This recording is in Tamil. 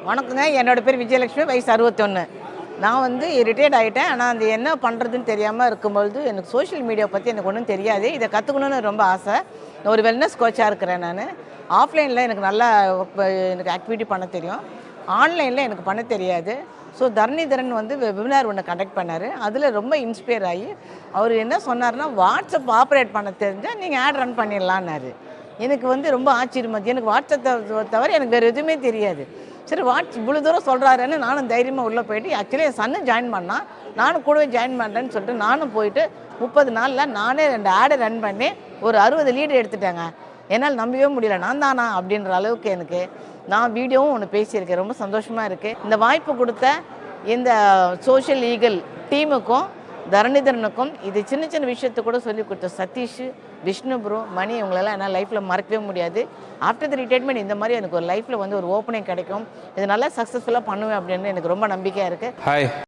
வணக்கங்க, என்னோட பேர் விஜயலக்ஷ்மி, வயசு 61. நான் வந்து ரிட்டையர்ட் ஆகிட்டேன். ஆனால் அது என்ன பண்ணுறதுன்னு தெரியாமல் இருக்கும்பொழுது எனக்கு சோஷியல் மீடியா பற்றி எனக்கு ஒன்றும் தெரியாது. இதை கற்றுக்கணுன்னு ரொம்ப ஆசை. ஒரு வெல்னஸ் கோச்சாக இருக்கிறேன். நான் ஆஃப்லைனில் எனக்கு நல்லா எனக்கு ஆக்டிவிட்டி பண்ண தெரியும். ஆன்லைனில் எனக்கு பண்ண தெரியாது. ஸோ தரணிதரன் வந்து வெபினார் ஒன்று கண்டக்ட் பண்ணார். அதில் ரொம்ப இன்ஸ்பயர் ஆகி அவர் என்ன சொன்னார்னா, வாட்ஸ்அப் ஆப்ரேட் பண்ண தெரிஞ்சால் நீங்கள் ஆட் ரன் பண்ணிடலான்னாரு. எனக்கு வந்து ரொம்ப ஆச்சரியமாச்சு. எனக்கு வாட்ஸ்அப் தவிர எனக்கு வேறு எதுவுமே தெரியாது. சரி, இவ்வளோ தூரம் சொல்கிறாருன்னு நானும் தைரியமாக உள்ளே போயிட்டு, ஆக்சுவலி என் சன்னு ஜாயின் பண்ணால் நானும் கூடவே ஜாயின் பண்ணுறேன்னு சொல்லிட்டு நானும் போயிட்டு 30 நாளில் நானே 2 ஆடை ரன் பண்ணி ஒரு 60 லீடு எடுத்துட்டேங்க. என்னால் நம்பவே முடியல, நான் தானா அப்படின்ற அளவுக்கு. எனக்கு நான் வீடியோவும் ஒன்று பேசியிருக்கேன். ரொம்ப சந்தோஷமாக இருக்குது. இந்த வாய்ப்பு கொடுத்த இந்த சோஷியல் ஈகிள் டீமுக்கும் தரணிதரனுக்கும், இது சின்ன சின்ன விஷயத்தை கூட சொல்லி கொடுத்த சதீஷ், விஷ்ணு ப்ரோ, மணி, இவங்களெல்லாம் என்னால் லைஃப்பில் மறக்கவே முடியாது. ஆஃப்டர் த ரிட்டையர்மெண்ட் இந்த மாதிரி எனக்கு ஒரு லைஃப்பில் வந்து ஒரு ஓப்பனிங் கிடைக்கும், இது நல்லா சக்ஸஸ்ஃபுல்லாக பண்ணுவேன் அப்படின்னு எனக்கு ரொம்ப நம்பிக்கையாக இருக்குது. ஹாய்.